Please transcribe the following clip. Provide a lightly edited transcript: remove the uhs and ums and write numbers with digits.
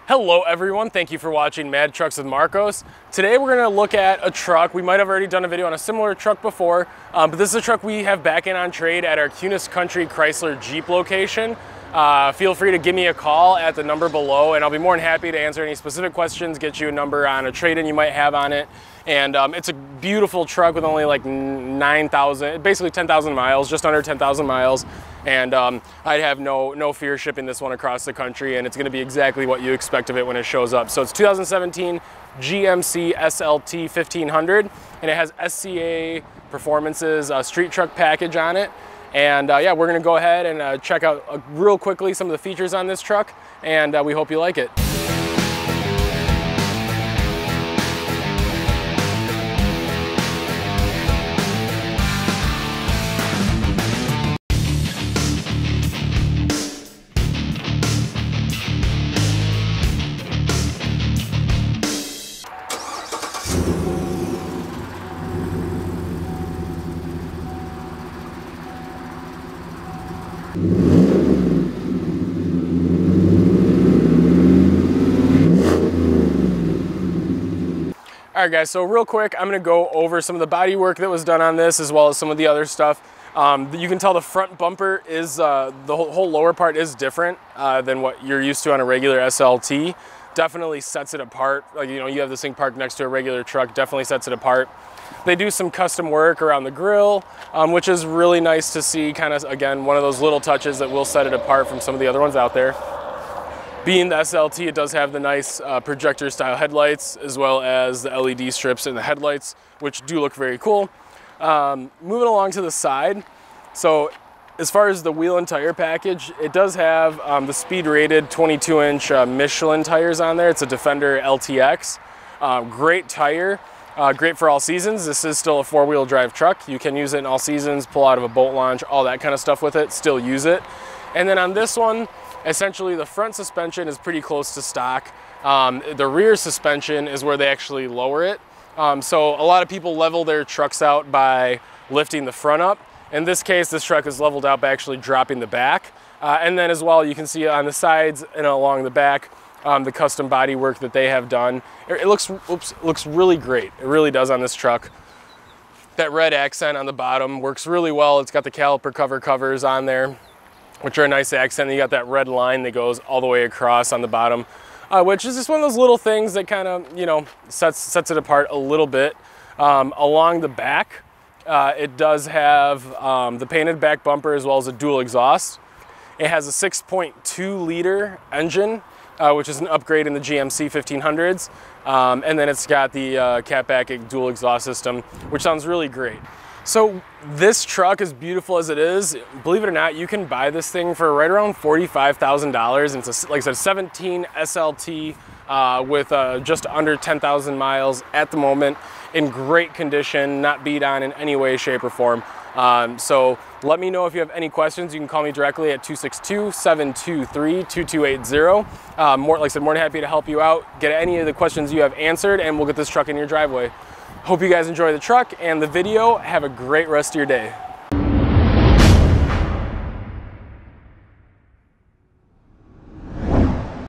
Hello everyone, thank you for watching Mad Trucks with Marcos. Today we're going to look at a truck. We might have already done a video on a similar truck before, but this is a truck we have back in on trade at our Cunis Country Chrysler Jeep location. Feel free to give me a call at the number below and I'll be more than happy to answer any specific questions, get you a number on a trade-in you might have on it. And it's a beautiful truck with only like 9,000, basically 10,000 miles, just under 10,000 miles. And I'd have no fear shipping this one across the country, and it's going to be exactly what you expect of it when it shows up. So it's 2017 GMC SLT 1500, and it has SCA Performance's street truck package on it. And yeah, we're going to go ahead and check out real quickly some of the features on this truck, and we hope you like it. All right guys, so real quick, I'm gonna go over some of the body work that was done on this as well as some of the other stuff. You can tell the front bumper is, the whole lower part is different than what you're used to on a regular SLT. Definitely sets it apart. Like, you know, you have this thing parked next to a regular truck, definitely sets it apart. They do some custom work around the grille, which is really nice to see. Kind of, again, one of those little touches that will set it apart from some of the other ones out there. Being the SLT, it does have the nice projector style headlights as well as the LED strips in the headlights, which do look very cool. Moving along to the side, so as far as the wheel and tire package, it does have the speed rated 22-inch Michelin tires on there. It's a Defender LTX. Great tire, great for all seasons. This is still a four-wheel drive truck. You can use it in all seasons, pull out of a boat launch, all that kind of stuff with it, still use it. And then on this one, essentially the front suspension is pretty close to stock. The rear suspension is where they actually lower it. So a lot of people level their trucks out by lifting the front up. In this case, this truck is leveled out by actually dropping the back. And then as well, you can see on the sides and along the back, the custom body work that they have done. It looks really great. It really does on this truck. That red accent on the bottom works really well. It's got the caliper cover covers on there, which are a nice accent. You got that red line that goes all the way across on the bottom, which is just one of those little things that kind of, you know, sets it apart a little bit. Along the back, it does have the painted back bumper as well as a dual exhaust. It has a 6.2 liter engine, which is an upgrade in the GMC 1500s. And then it's got the catback dual exhaust system, which sounds really great. So this truck, as beautiful as it is, believe it or not, you can buy this thing for right around $45,000. And it's, like I said, 17 SLT with just under 10,000 miles at the moment, in great condition, not beat on in any way, shape, or form. So let me know if you have any questions. You can call me directly at 262-723-2280. Like I said, more than happy to help you out, get any of the questions you have answered, and we'll get this truck in your driveway. Hope you guys enjoy the truck and the video. Have a great rest of your day.